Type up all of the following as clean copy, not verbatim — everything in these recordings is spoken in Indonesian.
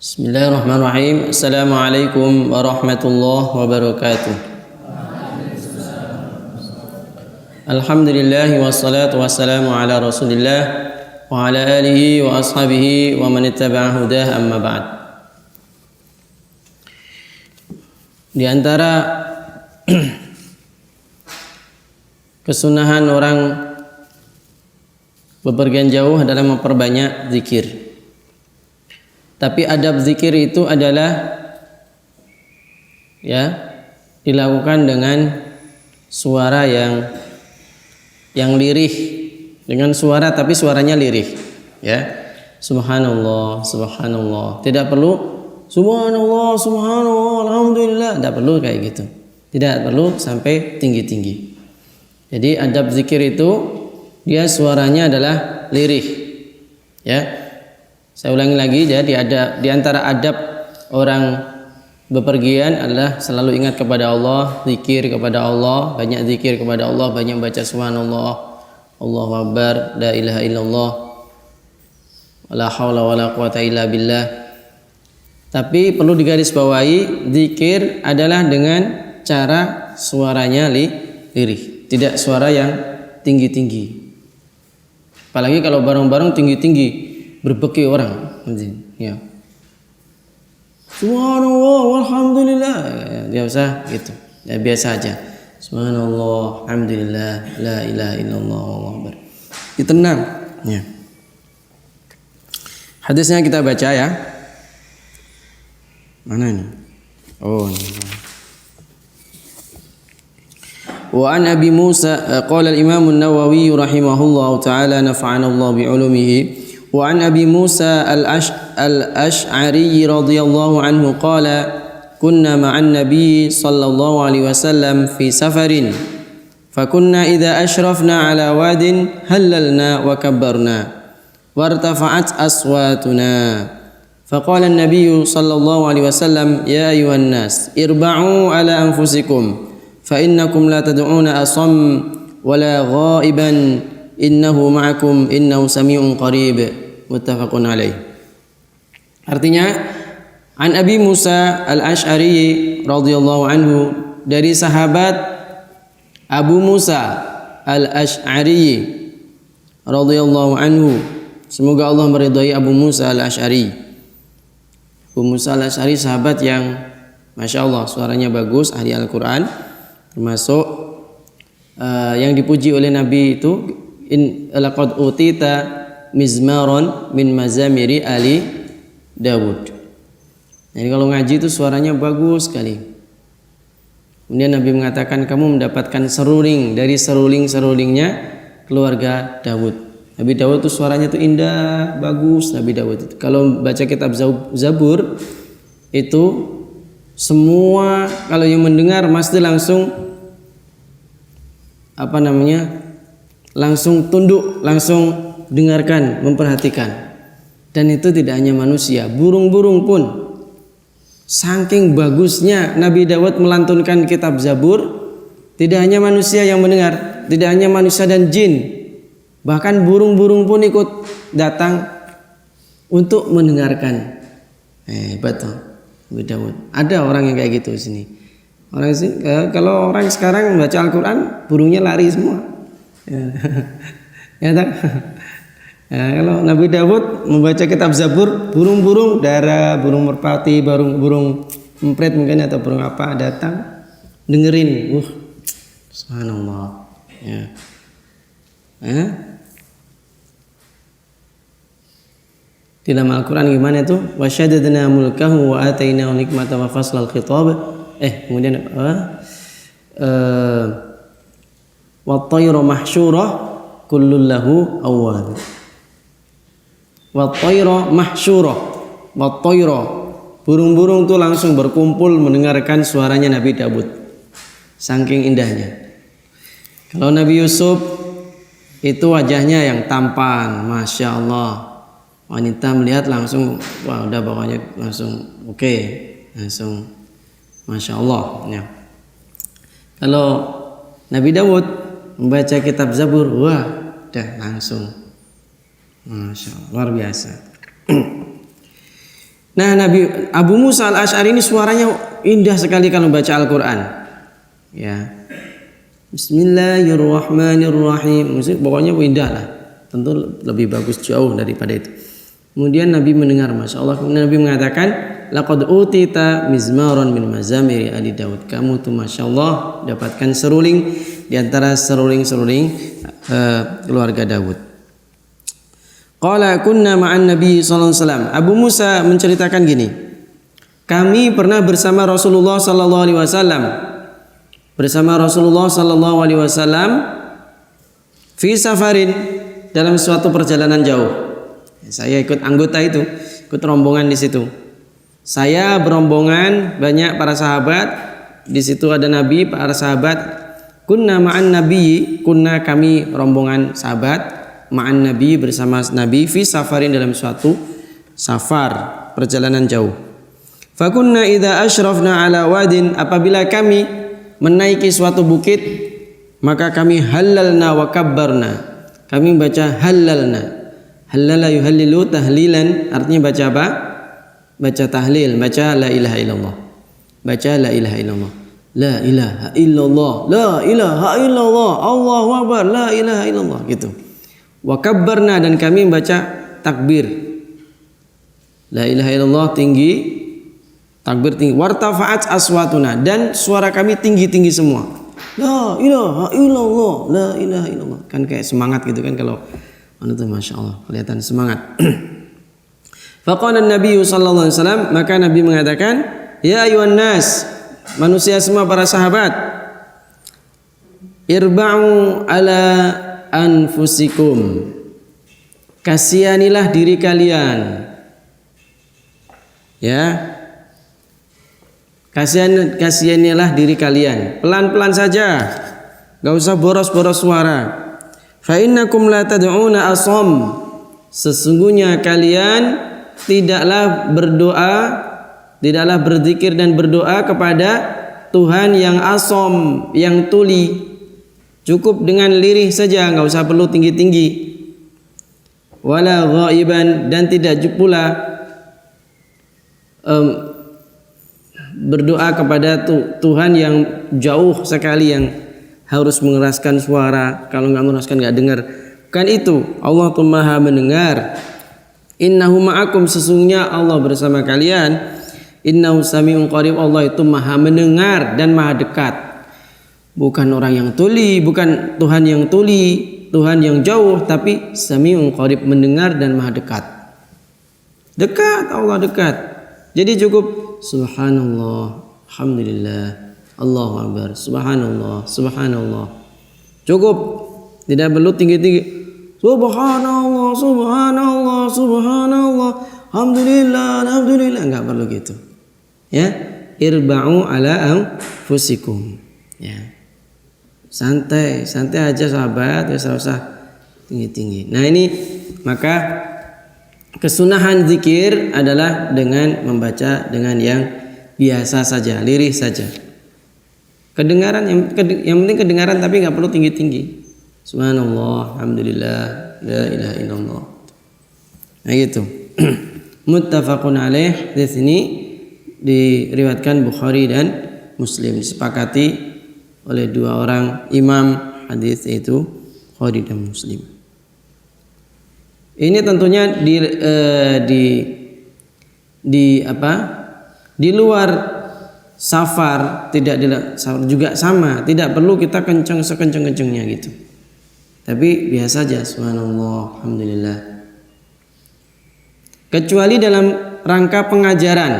Bismillahirrahmanirrahim. Assalamualaikum warahmatullahi wabarakatuh. Alhamdulillah wassalatu wassalamu ala Rasulillah wa ala alihi wa ashabihi wa man ittaba'a hudah, amma ba'd. Di antara kesunahan orang bepergian jauh adalah memperbanyak zikir. Tapi adab zikir itu adalah dilakukan dengan suara yang lirih, dengan suara tapi suaranya lirih, Subhanallah, subhanallah. Tidak perlu subhanallah, subhanallah, alhamdulillah, tidak perlu kayak gitu. Tidak perlu sampai tinggi-tinggi. Jadi adab zikir itu dia suaranya adalah lirih, Saya ulangi lagi, jadi di antara adab orang bepergian adalah selalu ingat kepada Allah, zikir kepada Allah, banyak zikir kepada Allah, banyak baca subhanallah, Allahu akbar, la ilaha illallah, wala haula wala quwata illa billah. Tapi perlu digarisbawahi, zikir adalah dengan cara suaranya lirih, tidak suara yang tinggi-tinggi. Apalagi kalau bareng-bareng tinggi-tinggi, berbeki orang, Subhanallah, walhamdulillah, biasa gitu, biasa aja. Subhanallah, alhamdulillah, la ilaha illallah, wallahu akbar. Tenang, Hadisnya kita baca ya. Mana ini? Oh, ini. Wa an Abi Musa qala al-Imam an-Nawawi rahimahullahu ta'ala nafa'ana Allah bi'ulumihi. وعن أبي موسى الأشعري رضي الله عنه قال كنا مع النبي صلى الله عليه وسلم في سفر فكنا إذا أشرفنا على واد هللنا وكبرنا وارتفعت أصواتنا فقال النبي صلى الله عليه وسلم يا أيها الناس اربعوا على أنفسكم فإنكم لا تدعون أصم ولا غائبا innahu ma'akum innahu sami'un qarib, muttafaqun alaih. Artinya, an Abi Musa al-Ash'ari radhiyallahu anhu, dari sahabat Abu Musa al-Ash'ari radhiyallahu anhu, semoga Allah meridhai Abu Musa al-Ash'ari. Abu Musa al-Ash'ari sahabat yang Masya Allah suaranya bagus, ahli Al-Quran, termasuk yang dipuji oleh Nabi itu, in laqad utita mizmaron min mazamiri ali Dawud. Jadi kalau ngaji itu suaranya bagus sekali. Kemudian Nabi mengatakan kamu mendapatkan seruling dari seruling-serulingnya keluarga Dawud. Nabi Dawud itu suaranya itu indah, bagus. Nabi Dawud itu kalau baca kitab Zabur itu semua kalau yang mendengar pasti langsung langsung tunduk, langsung dengarkan, memperhatikan. Dan itu tidak hanya manusia, burung-burung pun. Saking bagusnya Nabi Dawud melantunkan kitab Zabur, tidak hanya manusia yang mendengar, tidak hanya manusia dan jin, bahkan burung-burung pun ikut datang untuk mendengarkan. Hebat Nabi Dawud. Ada orang yang kayak gitu di sini. Kalau orang sekarang membaca Al-Quran, burungnya lari semua. Kalau Nabi Dawud membaca kitab Zabur, burung-burung dara, burung merpati, burung emprit mungkin atau burung apa datang dengerin. Subhanallah. Di dalam Al-Quran gimana itu? Wa syaddadna mulkahu wa atainahu nikmata wa faslal khitab. Kemudian wat-tayra mahsyurah kullun lahu awwab. Wat-tayra mahsyurah. Wat-tayra, burung-burung itu langsung berkumpul mendengarkan suaranya Nabi Dawud. Saking indahnya. Kalau Nabi Yusuf itu wajahnya yang tampan, Masya Allah. Wanita melihat langsung, wah udah pokoknya langsung oke, langsung Masya Allah. Kalau Nabi Dawud membaca kitab Zabur, wah, udah langsung, Masya Allah, luar biasa. Nah, Nabi Abu Musa al-Asy'ari ini suaranya indah sekali kalau baca Al-Quran. Ya. Bismillahirrahmanirrahim. Pokoknya indah lah. Tentu lebih bagus jauh daripada itu. Kemudian Nabi mendengar, Masya Allah. Nabi mengatakan, laqad utita mizmaron min mazamiri ali Daud. Kamu tuh Masya Allah dapatkan seruling di antara seruling-seruling keluarga Daud. Qala kunna ma'an Nabi sallallahu alaihi wasallam. Abu Musa menceritakan gini. Kami pernah bersama Rasulullah sallallahu alaihi wasallam. Bersama Rasulullah sallallahu alaihi wasallam fi safarin, dalam suatu perjalanan jauh. Saya ikut anggota itu, ikut rombongan di situ. Saya berombongan banyak para sahabat. Di situ ada Nabi, para sahabat. Kunna ma'an Nabi, kunna kami rombongan sahabat. Ma'an Nabi bersama Nabi fi safarin, dalam suatu safar perjalanan jauh. Fakunna idza asyrafna ala wadin, apabila kami menaiki suatu bukit maka kami halalna wa kabbarna. Kami baca halalna. Halala yuhallilu tahlilan, artinya baca apa? Baca tahlil, baca la ilaha illallah. Baca la ilaha illallah. La ilaha illallah, la ilaha illallah, Allahu akbar, la ilaha illallah, gitu. Wa kabbarna, dan kami membaca takbir. La ilaha illallah tinggi, takbir tinggi. Wartafa'at aswatuna, dan suara kami tinggi-tinggi semua. La ilaha illallah, la ilaha illallah. Kan kayak semangat gitu kan kalau itu, Masya Allah, kelihatan semangat. Faqala Nabi sallallahu alaihi wasallam, maka Nabi mengatakan, ya ayuhan nas, manusia semua, para sahabat, irba'u ala anfusikum, kasihanilah diri kalian, ya, kasihanilah diri kalian, pelan-pelan saja, gak usah boros-boros suara. Fa innakum la tad'una asam, sesungguhnya kalian tidaklah berdoa, tidaklah berzikir dan berdoa kepada Tuhan yang asom, yang tuli. Cukup dengan lirih saja, nggak usah perlu tinggi-tinggi. Wala ghaiban, dan tidak pula berdoa kepada Tuhan yang jauh sekali, yang harus mengeraskan suara. Kalau nggak mengeraskan nggak dengar. Bukan itu. Allah tuh maha mendengar. Innahu ma'akum, sesungguhnya Allah bersama kalian. Innahu sami'un qarib, Allah itu maha mendengar dan maha dekat. Bukan orang yang tuli, bukan Tuhan yang tuli, Tuhan yang jauh, tapi Sami'un qarib, mendengar dan maha dekat. Dekat, Allah dekat. Jadi cukup subhanallah, alhamdulillah, Allahu akbar, subhanallah, subhanallah. Cukup, tidak perlu tinggi-tinggi. Subhanallah, subhanallah, subhanallah, alhamdulillah, alhamdulillah, enggak perlu gitu. Ya, irba'u ala anfusikum. Ya. Santai, santai aja sahabat, enggak usah tinggi-tinggi. Nah, ini maka kesunahan zikir adalah dengan membaca dengan yang biasa saja, lirih saja. Kedengaran yang penting kedengaran, tapi enggak perlu tinggi-tinggi. Subhanallah, alhamdulillah, la ilaha illallah. Nah gitu. Muttafaqun alaih, di sini diriwayatkan Bukhari dan Muslim, disepakati oleh dua orang imam hadis, itu Bukhari dan Muslim. Ini tentunya di luar safar, tidak safar juga sama, tidak perlu kita kencang sekencang-kencangnya gitu. Tapi biasa aja, subhanallah, alhamdulillah. Kecuali dalam rangka pengajaran,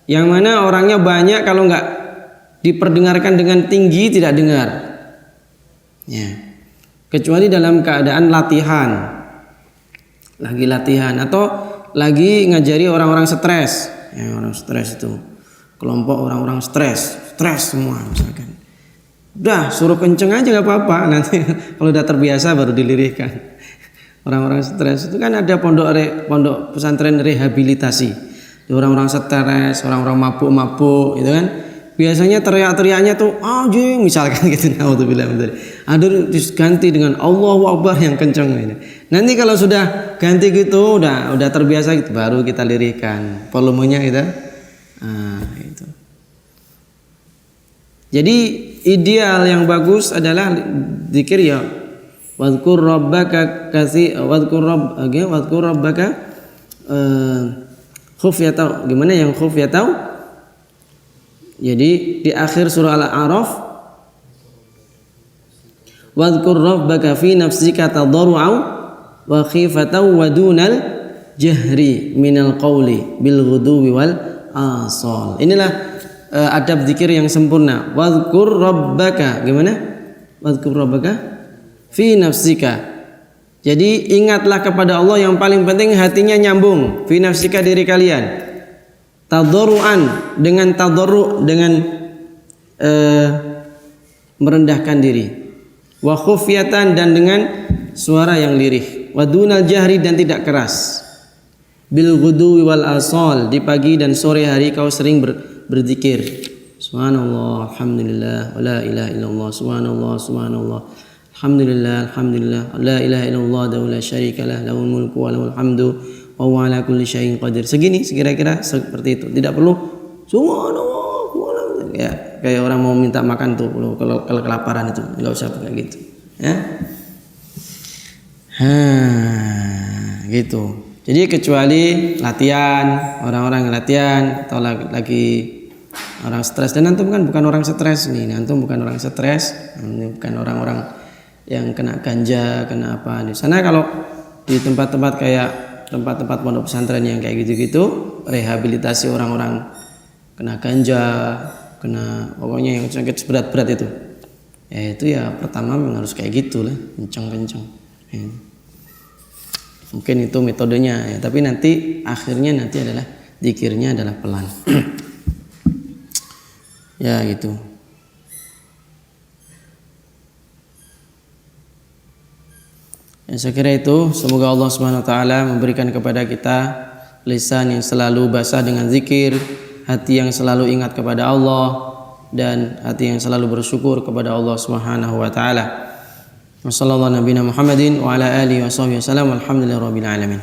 yang mana orangnya banyak, kalau nggak diperdengarkan dengan tinggi tidak dengar. Ya. Kecuali dalam keadaan latihan, lagi latihan atau lagi ngajari orang-orang stres. Ya, orang stres itu kelompok orang-orang stres semua misalkan. Udah suruh kenceng aja nggak apa-apa, nanti kalau udah terbiasa baru dilirihkan. Orang-orang stres itu kan ada pondok pesantren rehabilitasi. Orang-orang stres, orang-orang mabuk-mabuk, itu kan biasanya teriak-teriaknya tuh anjing misalkan gitu, naudzubillah min dzalik. Ada terus ganti dengan Allahu Akbar yang kencang ini. Nanti kalau sudah ganti gitu udah terbiasa gitu, baru kita lirihkan volumenya kita. Itu. Jadi ideal yang bagus adalah zikir ya wadhkur rabbaka wadhkur rabbaka khufyatan. Gimana yang khufyatan? Jadi di akhir surah Al-A'raf wadhkur rabbaka fi nafsika tadarru'an wa khifatan wa dunal jahri minal qawli bil ghuduwi wal asal. Inilah adab zikir yang sempurna. Wadhkur rabbaka, gimana? Wadhkur rabbaka fi nafsika. Jadi ingatlah kepada Allah, yang paling penting hatinya nyambung. Fi nafsika, diri kalian. Tadarru'an, dengan tadarru', dengan merendahkan diri. Wa khufyatan, dan dengan suara yang lirih. Wa dunal jahri, dan tidak keras. Bil ghuduwi wal asal, di pagi dan sore hari kau sering berzikir. Subhanallah, alhamdulillah, wa la ilaha illallah, subhanallah, subhanallah, alhamdulillah, alhamdulillah, la ilaha illallah, la syarikalah, lahul mulku wa lahul hamdu wa huwa ala kulli syai'in qadir. Segini kira-kira seperti itu. Tidak perlu subhanallah, subhanallah. Ya, kayak orang mau minta makan tuh kalau kelaparan itu, enggak usah pakai gitu. Ya. Gitu. Jadi kecuali latihan, orang-orang latihan atau lagi orang stres, dan antum kan bukan orang stres nih, antum bukan orang stres, bukan orang-orang yang kena ganja, kena apa. Di sana kalau di tempat-tempat kayak tempat-tempat pondok pesantren yang kayak gitu-gitu, rehabilitasi orang-orang kena ganja, kena pokoknya yang sakit berat-berat itu. Ya itu ya pertama memang harus kayak gitu lah, kencang-kencang. Ya. Mungkin itu metodenya ya, tapi nanti akhirnya nanti adalah zikirnya adalah pelan. Ya gitu. Ya, saya kira itu. Semoga Allah Subhanahu wa taala memberikan kepada kita lisan yang selalu basah dengan zikir, hati yang selalu ingat kepada Allah, dan hati yang selalu bersyukur kepada Allah Subhanahu wa taala. Wassallallahu nabiyana Muhammadin wa ala alihi wa sahbihi wasallam. Alhamdulillahirabbil alamin.